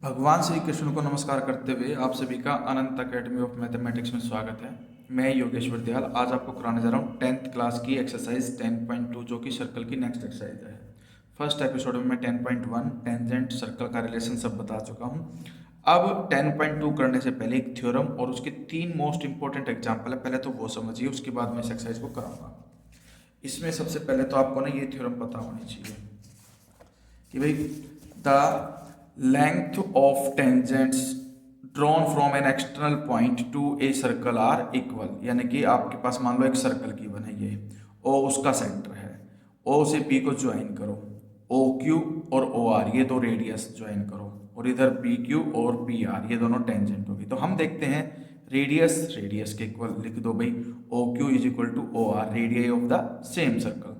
भगवान श्री कृष्ण को नमस्कार करते हुए आप सभी का अनंत अकेडमी ऑफ मैथमेटिक्स में स्वागत है। मैं योगेश्वर दयाल आज आपको कराने जा रहा हूँ 10th क्लास की एक्सरसाइज 10.2 जो कि सर्कल की नेक्स्ट एक्सरसाइज है। फर्स्ट एपिसोड में मैं 10.1 टेंजेंट सर्कल का रिलेशन सब बता चुका हूँ। अब 10.2 करने से पहले एक थ्योरम और उसके 3 मोस्ट इंपॉर्टेंट एग्जाम्पल है, पहले तो वो समझिए, उसके बाद मैं इस एक्सरसाइज को कराऊंगा। इसमें सबसे पहले तो आपको ना ये थ्योरम पता होनी चाहिए कि भाई the length of tangents drawn from an external point to a circle are equal, यानी कि आपके पास मान लो एक सर्कल की बन है ये, ओ उसका सेंटर है, ओ से पी को ज्वाइन करो, ओ क्यू और ओ आर ये दो रेडियस ज्वाइन करो, और इधर पी क्यू और पी आर ये दोनों टेंजेंट होगी। तो हम देखते हैं रेडियस रेडियस के इक्वल लिख दो भाई, O Q is equal to O R radius of the same circle,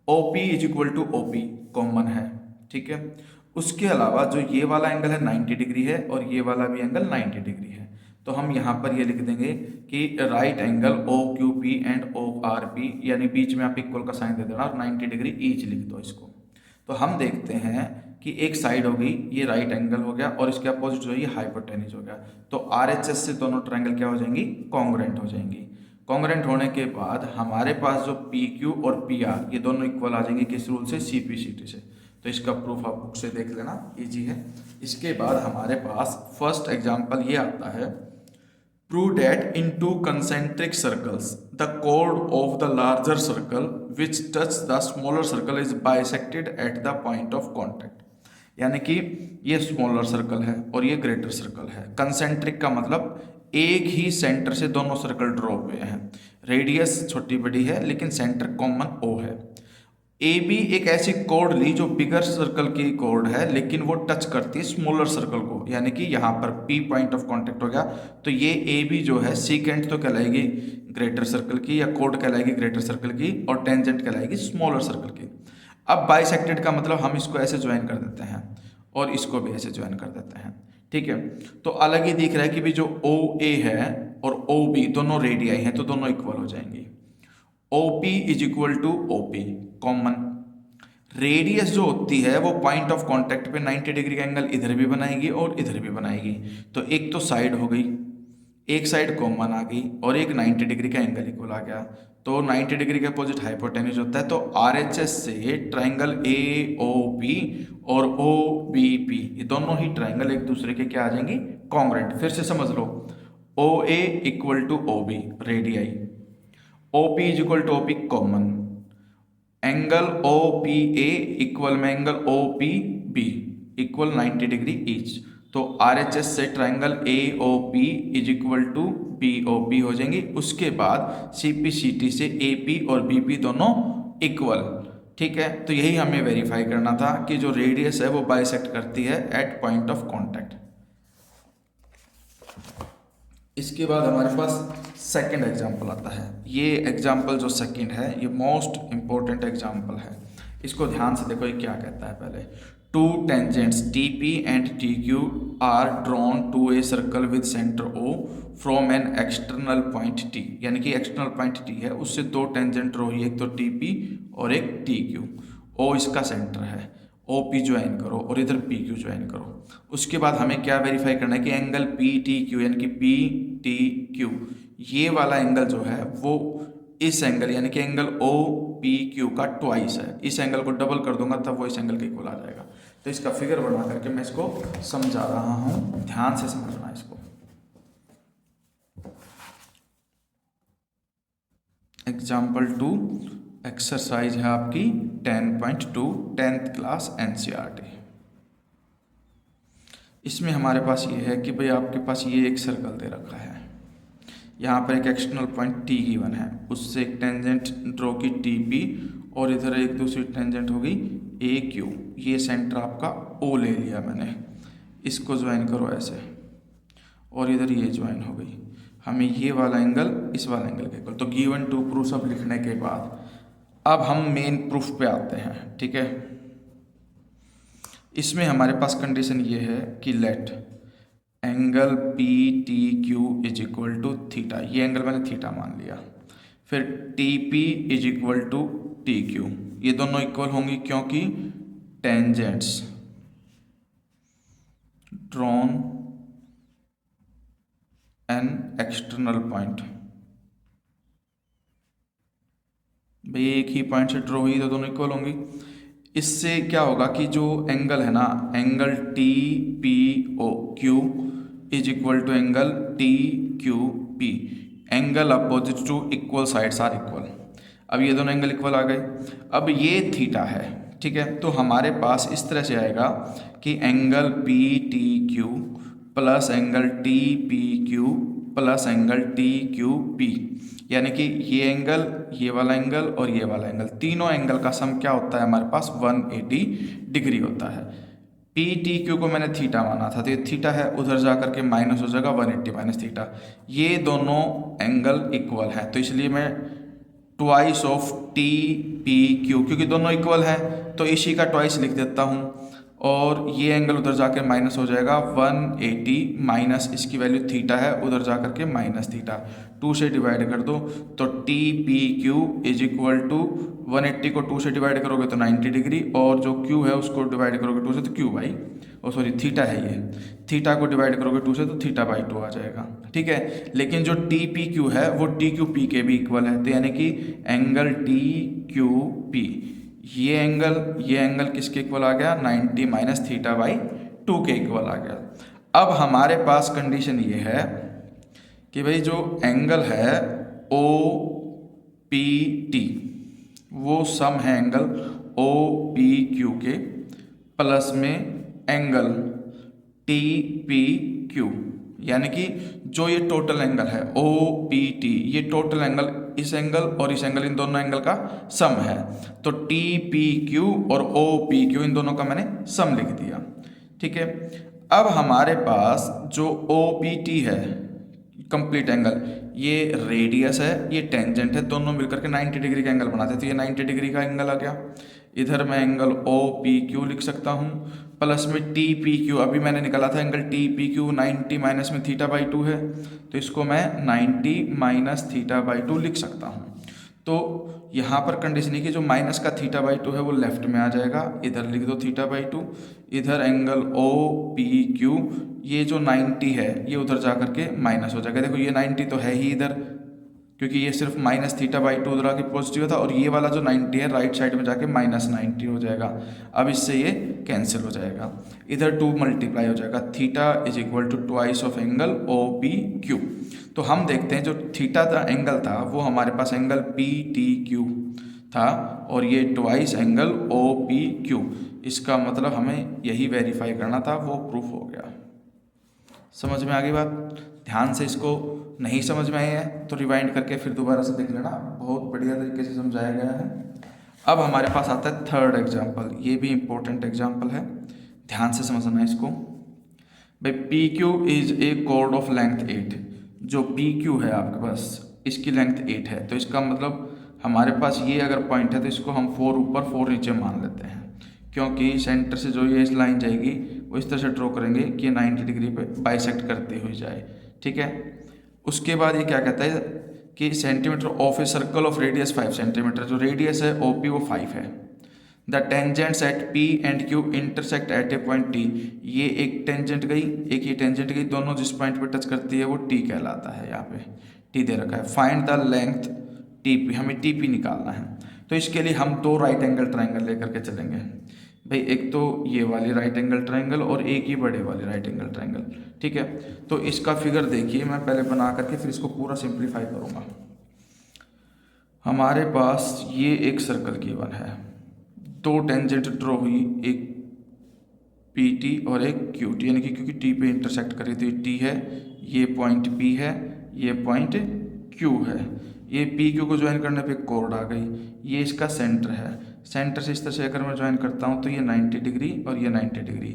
O P is equal to O P common है, ठीक है। उसके अलावा जो ये वाला एंगल है 90 डिग्री है और ये वाला भी एंगल 90 डिग्री है, तो हम यहाँ पर ये लिख देंगे कि right angle O Q P and O R P, यानी बीच में आप इक्वल का साइन दे देना और 90 डिग्री ईच लिख दो इसको। तो हम देखते हैं कि एक साइड हो गई ये राइट एंगल हो गया और इसके अपोजिट जो है ये हाइपोटेन्यूज हो गया, तो आर एच एस से दोनों ट्रायंगल क्या हो जाएंगी, कॉन्ग्रुएंट हो जाएंगी। कॉन्ग्रुएंट होने के बाद हमारे पास जो पी क्यू और पी आर ये दोनों इक्वल आ जाएंगे किस रूल से, सी पी सी टी से। तो इसका प्रूफ आप बुक से देख लेना, इजी है। इसके बाद हमारे पास फर्स्ट एग्जांपल ये आता है, prove that in two concentric circles the chord of the larger circle which touch the smaller circle is bisected at the point of contact. यानी कि ये स्मॉलर सर्कल है और ये ग्रेटर सर्कल है। कंसेंट्रिक का मतलब एक ही सेंटर से दोनों सर्कल ड्रॉ हुए हैं, रेडियस छोटी बड़ी है लेकिन सेंटर कॉमन ओ है। ए बी एक ऐसी कॉर्ड ली जो बिगर सर्कल की कॉर्ड है लेकिन वो टच करती है स्मॉलर सर्कल को, यानी कि यहाँ पर पी पॉइंट ऑफ कांटेक्ट हो गया, तो ये ए बी जो है सीकेंट तो कहलाएगी ग्रेटर सर्कल की या कॉर्ड कहलाएगी ग्रेटर सर्कल की और टेंजेंट कहलाएगी स्मॉलर सर्कल की। अब बाइसेक्टेड का मतलब हम इसको ऐसे ज्वाइन कर देते हैं और इसको भी ऐसे ज्वाइन कर देते हैं, ठीक है। तो अलग ही दिख रहा है कि भी जो ओ ए है और ओ बी दोनों रेडियाई हैं तो दोनों इक्वल हो जाएंगी। OP is equal to OP common. Radius जो होती है वो पॉइंट ऑफ कांटेक्ट पे 90 डिग्री का एंगल इधर भी बनाएगी और इधर भी बनाएगी, तो एक तो साइड हो गई, एक साइड कॉमन आ गई और एक 90 डिग्री का एंगल इक्वल आ गया, तो 90 डिग्री के अपोजिट हाइपोटेन्यूज होता है। तो RHS से ट्राइंगल AOP और OBP ये दोनों ही ट्राइंगल एक दूसरे के क्या आ जाएंगी, कॉन्ग्रुएंट। फिर से समझ लो, OA equal to OB radii, OP is equal to OP common, angle OPA equal में angle OPB equal 90 degree each, तो RHS से triangle AOP is equal to BOP हो जाएंगी। उसके बाद CPCT से AP और BP दोनों इक्वल, ठीक है। तो यही हमें वेरीफाई करना था कि जो रेडियस है वो बाइसेक्ट करती है एट पॉइंट ऑफ कॉन्टैक्ट। इसके बाद हमारे पास सेकंड एग्जाम्पल आता है। ये एग्जाम्पल जो सेकंड है ये मोस्ट इंपॉर्टेंट एग्जाम्पल है, इसको ध्यान से देखो ये क्या कहता है। पहले, two tangents T P and T Q are drawn to a circle with centre O from an external point T, यानी कि एक्सटर्नल पॉइंट टी है उससे दो टेंजेंट ड्रॉ हुई, एक तो टी पी और एक टी क्यू। ओ इसका सेंटर है, ओ पी ज्वाइन करो और इधर पी क्यू ज्वाइन करो। उसके बाद हमें क्या वेरीफाई करना है कि एंगल पी टी क्यू यानी कि पी टी क्यू ये वाला एंगल जो है वो इस एंगल यानी कि एंगल ओ पी क्यू का ट्वाइस है। इस एंगल को डबल कर दूंगा तब वो इस एंगल के इक्वल आ जाएगा। तो इसका फिगर बना करके मैं इसको समझा रहा हूँ, ध्यान से समझना है इसको। एग्जाम्पल 2 एक्सरसाइज है आपकी 10.2 10th क्लास NCERT। इसमें हमारे पास ये है कि भाई आपके पास ये एक सर्कल दे रखा है, यहाँ पर एक एक्सटर्नल पॉइंट टी गिवन है, उससे एक टेंजेंट ड्रॉ की टी पी और इधर एक दूसरी टेंजेंट होगी ए क्यू। ये सेंटर आपका ओ ले लिया मैंने, इसको ज्वाइन करो ऐसे और इधर ये ज्वाइन हो गई। हमें ये वाला एंगल इस वाला एंगल के इक्वल। तो गिवन टू प्रूफ सब लिखने के बाद अब हम मेन प्रूफ पे आते हैं, ठीक है। इसमें हमारे पास कंडीशन ये है कि let angle P T Q is equal to theta, ये एंगल मैंने थीटा मान लिया। फिर T P is equal to T Q, ये दोनों इक्वल होंगी क्योंकि tangents drawn an external point. भाई एक ही पॉइंट से ड्रॉ हुई तो दोनों इक्वल होंगी। इससे क्या होगा कि जो एंगल है ना, angle T P O Q is equal to angle T Q P. Angle opposite to equal sides are equal. अब ये दोनों एंगल इक्वल आ गए। अब ये थीटा है, ठीक है। तो हमारे पास इस तरह से आएगा कि angle P T Q plus angle T P Q plus angle T Q P, यानी कि ये एंगल, ये वाला एंगल और ये वाला एंगल, तीनों एंगल का सम क्या होता है हमारे पास 180 डिग्री होता है। पी टी क्यू को मैंने थीटा माना था, तो ये थीटा है, उधर जा करके माइनस हो जाएगा 180 माइनस थीटा। ये दोनों एंगल इक्वल हैं, तो इसलिए मैं twice of T P Q, क्योंकि दोनों इक्वल हैं तो इसी का ट्वाइस लिख देता हूँ। और ये एंगल उधर जाके माइनस हो जाएगा 180 माइनस इसकी वैल्यू थीटा है, उधर जा करके माइनस थीटा, 2 से डिवाइड कर दो तो T P Q is equal to 180 को 2 से डिवाइड करोगे तो 90 डिग्री, और जो क्यू है उसको डिवाइड करोगे 2 से तो Q by, oh sorry theta है ये, थीटा को डिवाइड करोगे 2 से तो थीटा बाई 2 आ जाएगा, ठीक है। लेकिन जो टी पी क्यू है वो टी क्यू पी के भी इक्वल है, तो यानी कि एंगल टी क्यू पी, ये एंगल किसके इक्वल आ गया, 90 माइनस थीटा बाई 2 के इक्वल आ गया। अब हमारे पास कंडीशन ये है कि भाई जो एंगल है ओ पी टी, वो सम है एंगल ओ पी क्यू के प्लस में एंगल टी पी क्यू, यानी कि जो ये टोटल एंगल है ओ पी टी, ये टोटल एंगल इस एंगल और इस एंगल, इन दोनों एंगल का सम है। तो टी पी क्यू और ओ पी क्यू, इन दोनों का मैंने सम लिख दिया, ठीक है। अब हमारे पास जो ओ पी टी है कंप्लीट एंगल, ये रेडियस है, ये टेंजेंट है, दोनों मिलकर के 90 डिग्री का एंगल बनाते हैं, तो ये 90 डिग्री का एंगल आ गया। इधर मैं एंगल ओ पी क्यू लिख सकता हूँ प्लस में टी पी क्यू, अभी मैंने निकाला था angle T P Q 90 minus में थीटा बाई 2 है, तो इसको मैं 90 माइनस थीटा बाई 2 लिख सकता हूँ। तो यहाँ पर कंडीशन है कि जो माइनस का थीटा बाई 2 है वो लेफ्ट में आ जाएगा, इधर लिख दो थीटा बाई 2, इधर एंगल ओ पी क्यू, ये जो 90 है ये उधर जा करके माइनस हो जाएगा। देखो ये 90 तो है ही इधर, क्योंकि ये सिर्फ माइनस थीटा बाई 2 उधर आके पॉजिटिव था, और ये वाला जो 90 है राइट साइड में जाके माइनस 90 हो जाएगा। अब इससे ये कैंसिल हो जाएगा, इधर 2 मल्टीप्लाई हो जाएगा, theta is equal to twice of angle O P Q. तो हम देखते हैं जो थीटा का एंगल था वो हमारे पास एंगल पी टी क्यू था, और ये twice angle O P Q, इसका मतलब हमें यही वेरीफाई करना था, वो प्रूफ हो गया। समझ में आ गई बात? ध्यान से इसको नहीं समझ में आई है तो रिवाइंड करके फिर दोबारा से देख लेना, बहुत बढ़िया तरीके से समझाया गया है। अब हमारे पास आता है थर्ड एग्जाम्पल, ये भी इंपॉर्टेंट एग्जाम्पल है, ध्यान से समझना है इसको। भाई P Q is a chord of length 8, जो पी क्यू है आपके पास इसकी लेंथ 8 है, तो इसका मतलब हमारे पास ये अगर पॉइंट है तो इसको हम 4 ऊपर 4 नीचे मान लेते हैं, क्योंकि सेंटर से जो ये इस लाइन जाएगी वो इस तरह से ड्रॉ करेंगे कि 90 डिग्री पे बाइसेक्ट करते हुए जाए, ठीक है। उसके बाद ये क्या कहता है कि centimetre of a circle of radius 5 centimetre, जो रेडियस है ओ पी वो 5 है। The tangents at P and Q intersect at A point T, ये एक टेंजेंट गई एक ये टेंजेंट गई, दोनों जिस पॉइंट पे टच करती है वो टी कहलाता है, यहाँ पे टी दे रखा है। Find the length T P, हमें टी पी निकालना है, तो इसके लिए हम 2 राइट एंगल ट्राइंगल लेकर के चलेंगे भाई, एक तो ये वाली राइट एंगल ट्राइंगल और एक ही बड़े वाली राइट एंगल ट्राइंगल, ठीक है। तो इसका फिगर देखिए, मैं पहले बना करके फिर इसको पूरा सिंप्लीफाई करूँगा। हमारे पास ये एक सर्कल गिवन है, 2 टेंजेंट ड्रॉ हुई, एक पी टी और एक क्यू टी, यानी कि क्योंकि टी पे इंटरसेक्ट करी तो ये टी है, ये पॉइंट पी है, ये पॉइंट क्यू है, ये पी क्यू को ज्वाइन करने पे कोर्ड आ गई, ये इसका सेंटर है, सेंटर से इस तरह से अगर मैं ज्वाइन करता हूँ तो ये 90 डिग्री और ये 90 डिग्री।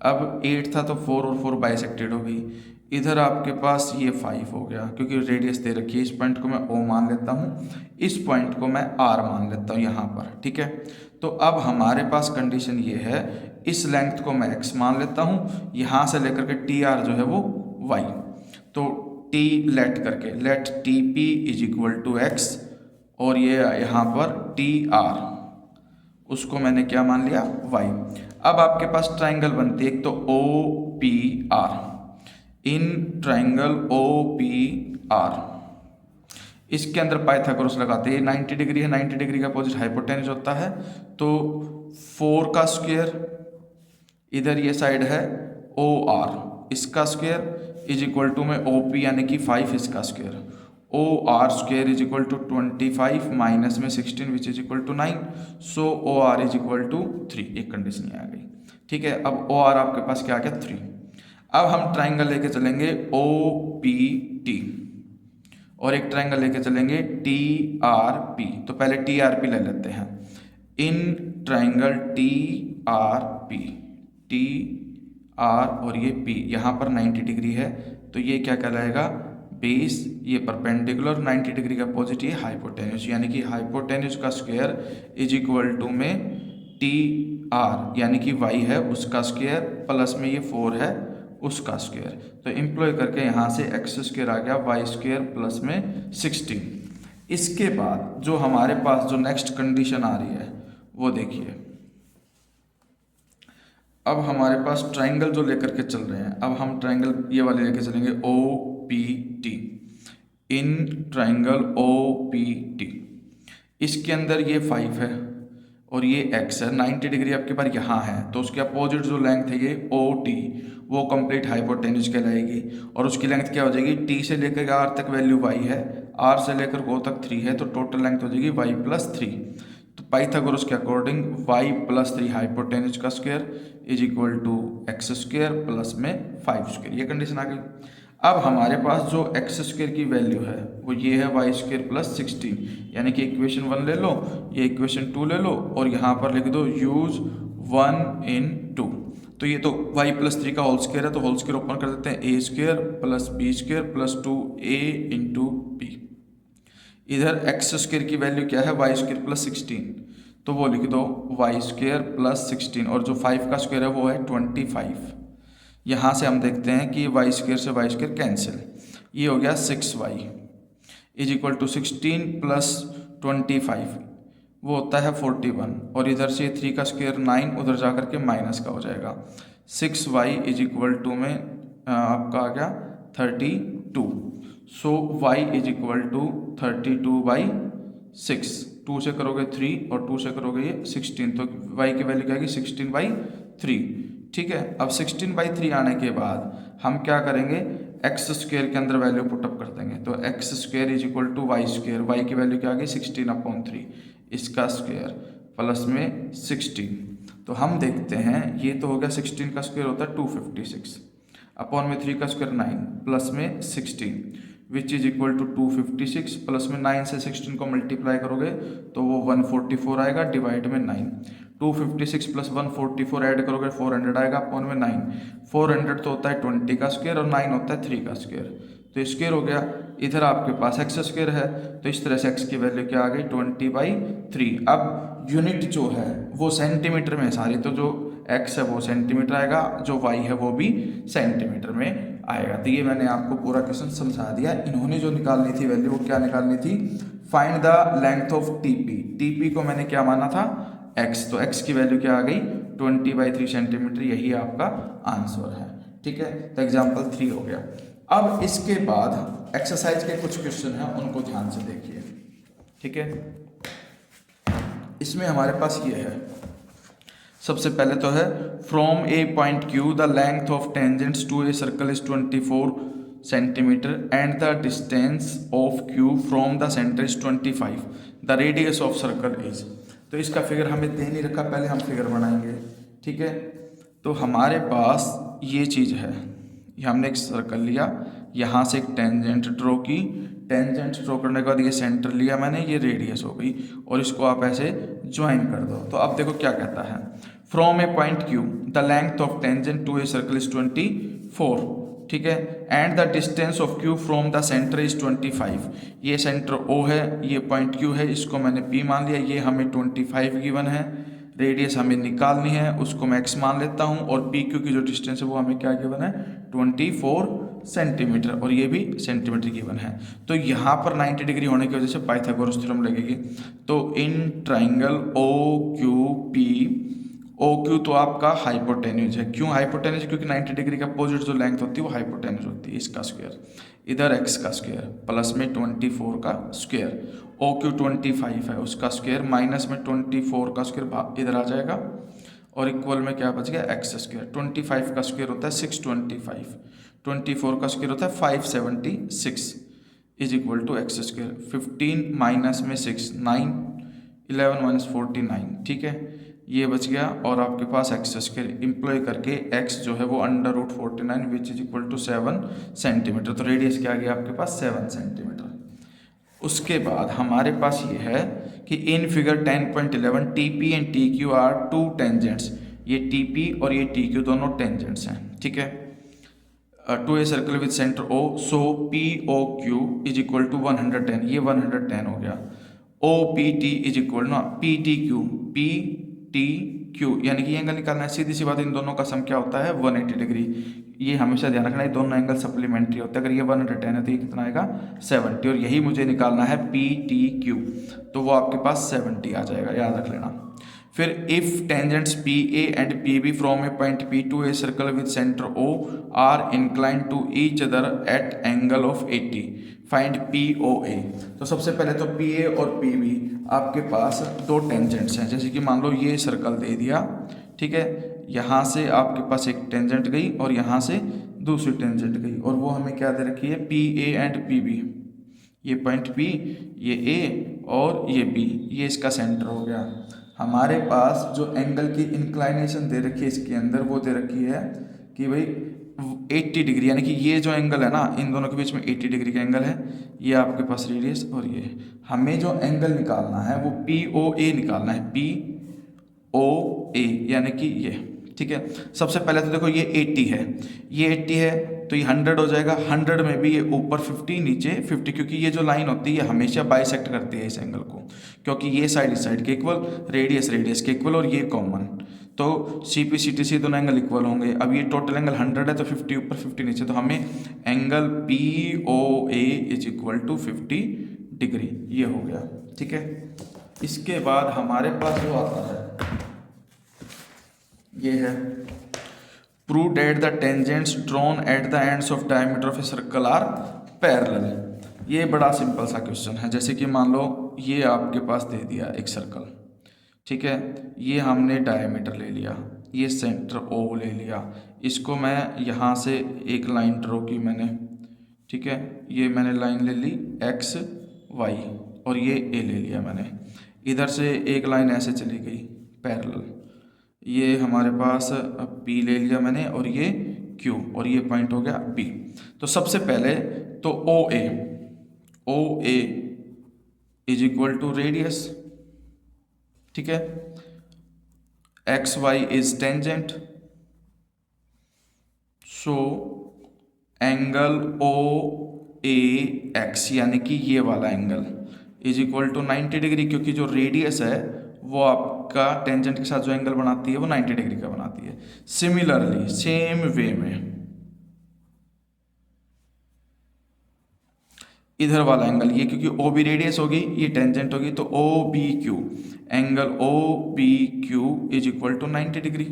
अब 8 था तो 4 और 4 बाइसेक्टेड हो गई, इधर आपके पास ये 5 हो गया, क्योंकि रेडियस दे रखी है, इस पॉइंट को मैं O मान लेता हूँ, इस पॉइंट को मैं R मान लेता हूँ यहाँ पर, ठीक है। तो अब हमारे पास कंडीशन ये है, इस लेंथ को मैं x मान लेता हूँ, यहाँ से लेकर के TR जो है वो y, तो t लेट करके let T P is equal to x, और ये यहाँ पर TR, उसको मैंने क्या मान लिया y। अब आपके पास ट्राइंगल बनती है, एक तो O P R, in triangle O P R, इसके अंदर पाइथागोरस लगाते हैं। 90 डिग्री है, 90 डिग्री का अपोजिट हाइपोटेन्यूज होता है, तो 4 का स्क्वायर, इधर ये साइड है ओ आर, इसका स्क्वायर इज इक्वल टू में ओ पी यानी कि 5 इसका square, O R square is equal to 25 minus में 16 which is equal to 9, so O R is equal to 3। एक कंडीशन आ गई, ठीक है। अब ओ आर आपके पास क्या आ गया 3। अब हम ट्राइंगल लेके चलेंगे ओ पी टी और एक ट्राइंगल लेके चलेंगे टी आर पी। तो पहले टी आर पी ले लेते हैं। In triangle T R P, T R और ये पी, यहाँ पर 90 डिग्री है, तो ये क्या कहलाएगा बेस, ये परपेंडिकुलर, 90 डिग्री का अपोजिट ये हाइपोटेन्यूज, यानी कि हाइपोटेन्यूज का स्क्वायर इज इक्वल टू में टी आर यानी कि वाई है उसका स्क्वायर प्लस में ये 4 है उसका स्क्वायर। तो इम्प्लॉय करके यहाँ से एक्स स्क्वायर आ गया, वाई स्क्वायर प्लस में 16। इसके बाद जो हमारे पास जो नेक्स्ट कंडीशन आ रही है वो देखिए। अब हमारे पास ट्राइंगल जो लेकर के चल रहे हैं, अब हम ट्राइंगल ये वाले लेके चलेंगे O P T, in triangle O P T, इसके अंदर ये 5 है और ये x है, 90 डिग्री आपके पास यहाँ है, तो उसके अपोजिट जो लेंथ है ये ओ टी, वो कंप्लीट हाइपोटेन्यूज कहलाएगी। और उसकी लेंथ क्या हो जाएगी, t से लेकर r तक वैल्यू y है, r से लेकर o तक 3 है, तो टोटल लेंथ हो जाएगी y प्लस 3। तो पाइथागोरस के अकॉर्डिंग y प्लस 3 हाइपोटेन्यूज का square is equal to x square plus में 5 स्क्वायर, ये कंडीशन आ गई। अब हमारे पास जो एक्स स्क्वायर की वैल्यू है वो ये है वाई स्क्वायर प्लस 16, यानी कि इक्वेशन 1 ले लो, ये इक्वेशन 2 ले लो और यहाँ पर लिख दो यूज 1 in 2। तो ये तो वाई प्लस 3 का होल स्क्वायर है, तो होल स्क्वायर ओपन कर देते हैं, a square plus b square plus 2a into b. इधर एक्स स्क्वायर की वैल्यू क्या है, वाई स्क्वायर प्लस 16, तो वो लिख दो वाई स्क्वायर प्लस 16 और जो 5 का स्क्वायर है वो है 25। यहाँ से हम देखते हैं कि वाई स्क्वायर से वाई स्क्वायर कैंसिल, ये हो गया 6y is equal to 16 plus 25, वो होता है 41, और इधर से 3 का स्क्वायर 9, उधर जा करके माइनस का हो जाएगा। 6y इज इक्वल टू में आपका आ गया 32, सो y इज इक्वल टू 32/6, 2 से करोगे 3 और 2 से करोगे ये 16, तो y की वैल्यू क्या आएगी 16/3। ठीक है, अब 16/3 आने के बाद हम क्या करेंगे, एक्स स्क्वायर के अंदर वैल्यू पुटअप कर देंगे, तो x square is equal to y square, y की वैल्यू क्या आ गई 16/3, इसका स्क्वायर प्लस में 16। तो हम देखते हैं ये तो हो गया 16 का स्क्वायर होता है 256, अपॉन में 3 का स्क्वायर 9 प्लस में 16 which is equal to 256, plus में 9 से 16 को मल्टीप्लाई करोगे तो वो 144 आएगा, डिवाइड में 9, 256 प्लस 144 ऐड करोगे 400 आएगा, अपॉन में 9, 400 तो होता है 20 का स्क्वायर और 9 होता है 3 का स्क्वायर, तो स्क्वायर हो गया। इधर आपके पास एक्स स्क्वायर है, तो इस तरह से एक्स की वैल्यू क्या आ गई 20/3। अब यूनिट जो है वो सेंटीमीटर में सारी, तो जो एक्स है वो सेंटीमीटर आएगा, जो वाई है वो भी सेंटीमीटर में आएगा। तो ये मैंने आपको पूरा क्वेश्चन समझा दिया। इन्होंने जो निकालनी थी वैल्यू वो क्या निकालनी थी, find the length of TP, TP को मैंने क्या माना था एक्स, तो एक्स की वैल्यू क्या आ गई 20/3 सेंटीमीटर, यही आपका आंसर है। ठीक है, तो एग्जाम्पल 3 हो गया। अब इसके बाद एक्सरसाइज के कुछ क्वेश्चन हैं, उनको ध्यान से देखिए। ठीक है, इसमें हमारे पास ये है, सबसे पहले तो है from a point Q the length of tangents to a circle is 24 centimetre and the distance of Q from the centre is 25, the radius of circle is. तो इसका फिगर हमें दे नहीं रखा, पहले हम फिगर बनाएंगे। ठीक है, तो हमारे पास ये चीज़ है, ये हमने एक सर्कल लिया, यहाँ से एक टेंजेंट ड्रॉ की, टेंजेंट ड्रॉ करने के बाद ये सेंटर लिया मैंने, ये रेडियस हो गई, और इसको आप ऐसे ज्वाइन कर दो। तो अब देखो क्या कहता है, from a point Q the length of tangent to a circle is 24। ठीक है, and the distance of Q from the centre is 25। ये सेंटर O है, ये पॉइंट Q है, इसको मैंने P मान लिया, ये हमें 25 गिवन है, रेडियस हमें निकालनी है, उसको मैं x मान लेता हूँ, और PQ की जो डिस्टेंस है वो हमें क्या गिवन है 24 सेंटीमीटर, और ये भी सेंटीमीटर गिवन है। तो यहाँ पर 90 डिग्री होने की वजह से पाइथागोरस थ्योरम लगेगी। तो in triangle OQP O Q तो आपका हाइपोटेन्यूज है। क्यों हाइपोटेन्यूज? क्योंकि 90 डिग्री का अपोजिट जो लेंथ होती है वो हाइपोटेन्यूज होती है। इसका स्क्वायर इधर x का स्क्वायर प्लस में 24 का स्क्वायर, ओ क्यू 25 है उसका स्क्वायर माइनस में 24 का स्क्वायर इधर आ जाएगा और इक्वल में क्या बच गया एक्स स्क्वायर। 25 का स्क्वायर होता है 625, 24 का स्क्वायर होता है 576 is equal to x square. 15 minus में 6 9, 11 माइनस 49, ठीक है ये बच गया। और आपके पास एक्स स्क्वायर इम्प्लॉय करके एक्स जो है वो under root 49 which is equal to 7 centimetre. तो रेडियस क्या आ गया आपके पास 7 सेंटीमीटर। उसके बाद हमारे पास ये है कि in figure 10.11 T P and T Q are two tangents. ये टी पी और ये टी क्यू दोनों टेंजेंट्स हैं, ठीक है। To a circle with centre O, so P O Q is equal to 110, ये 110 हो गया। O P T is equal ना P T Q, P T Q यानी कि एंगल निकालना है। सीधी सी बात, इन दोनों का सम क्या होता है 180 डिग्री। ये हमेशा ध्यान रखना है, दोनों एंगल सप्लीमेंट्री होते हैं। अगर ये 110 है तो ये कितना आएगा 70, और यही मुझे निकालना है पी टी क्यू, तो वो आपके पास 70 आ जाएगा, याद रख लेना। फिर if tangents P A and P B from a point P to a circle with centre O are inclined to each other at angle of 80, find P O A. तो सबसे पहले तो पी ए और P B आपके पास दो tangents हैं। जैसे कि मान लो ये सर्कल दे दिया, ठीक है, यहाँ से आपके पास एक टेंजेंट गई और यहाँ से दूसरी टेंजेंट गई, और वो हमें क्या दे रखी है P A and P B. ये पॉइंट पी, ये ए और ये बी, ये इसका सेंटर हो गया। हमारे पास जो एंगल की इंक्लाइनेशन दे रखी है इसके अंदर, वो दे रखी है कि भाई 80 डिग्री, यानी कि ये जो एंगल है ना इन दोनों के बीच में 80 डिग्री का एंगल है। ये आपके पास रेडियस और ये हमें जो एंगल निकालना है वो पी ओ ए निकालना है, पी ओ ए यानी कि ये, ठीक है। सबसे पहले तो देखो ये 80 है, ये 80 है तो ये 100 हो जाएगा। 100 में भी ये ऊपर 50 नीचे 50, क्योंकि ये जो लाइन होती है ये हमेशा बाइसेक्ट करती है इस एंगल को, क्योंकि ये साइड इस साइड के इक्वल, रेडियस रेडियस के इक्वल और ये कॉमन, तो C P C T C दोनों एंगल इक्वल होंगे। अब ये टोटल एंगल 100 है तो 50 ऊपर 50 नीचे, तो हमें angle P O A is equal to 50 degree, ये हो गया, ठीक है। इसके बाद हमारे पास जो आता है ये है prove that the tangents drawn at the ends of diameter of a circle are parallel. ये बड़ा सिंपल सा क्वेश्चन है। जैसे कि मान लो ये आपके पास दे दिया एक सर्कल, ठीक है, ये हमने डायमीटर ले लिया, ये सेंटर ओ ले लिया, इसको मैं यहाँ से एक लाइन ड्रॉ की मैंने, ठीक है, ये मैंने लाइन ले ली एक्स वाई और ये ए ले लिया मैंने। इधर से एक लाइन ऐसे चली गई पैरेलल, ये हमारे पास P ले लिया मैंने और ये Q और ये पॉइंट हो गया B। तो सबसे पहले तो O A is equal to radius, ठीक है, X Y is tangent, so angle O A X यानी कि ये वाला angle is equal to 90 degree, क्योंकि जो रेडियस है वो आपका टेंजेंट के साथ जो एंगल बनाती है वो 90 डिग्री का बनाती है। सिमिलरली सेम वे में इधर वाला एंगल ये, क्योंकि ओ बी रेडियस होगी ये टेंजेंट होगी, तो O B Q, angle O B Q is equal to 90 degree,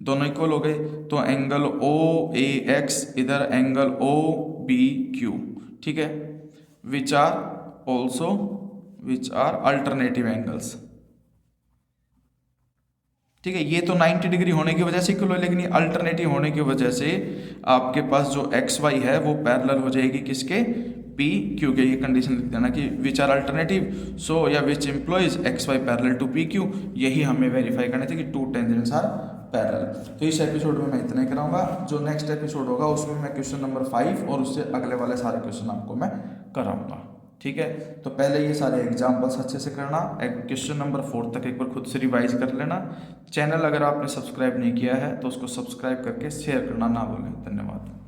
दोनों इक्वल हो गए। तो एंगल ओ ए एक्स इधर एंगल ओ बी क्यू, ठीक है, विच आर अल्टरनेटिव एंगल्स, ठीक है। ये तो 90 डिग्री होने की वजह से इक्वल है, लेकिन ये अल्टरनेटिव होने की वजह से आपके पास जो एक्स वाई है वो पैरेलल हो जाएगी किसके पी क्यू के। ये कंडीशन लिख देना कि विच आर अल्टरनेटिव, सो या which implies X Y parallel to P Q, यही हमें वेरीफाई करने थे कि टू टेंजेंट्स आर पैरेलल। तो इस एपिसोड में मैं इतना ही कराऊंगा। जो नेक्स्ट एपिसोड होगा उसमें मैं क्वेश्चन नंबर 5 और उससे अगले वाले सारे क्वेश्चन आपको मैं कराऊंगा, ठीक है। तो पहले ये सारे एग्जाम्पल्स अच्छे से करना, क्वेश्चन नंबर 4 तक एक बार खुद से रिवाइज कर लेना। चैनल अगर आपने सब्सक्राइब नहीं किया है तो उसको सब्सक्राइब करके शेयर करना ना भूलें। धन्यवाद।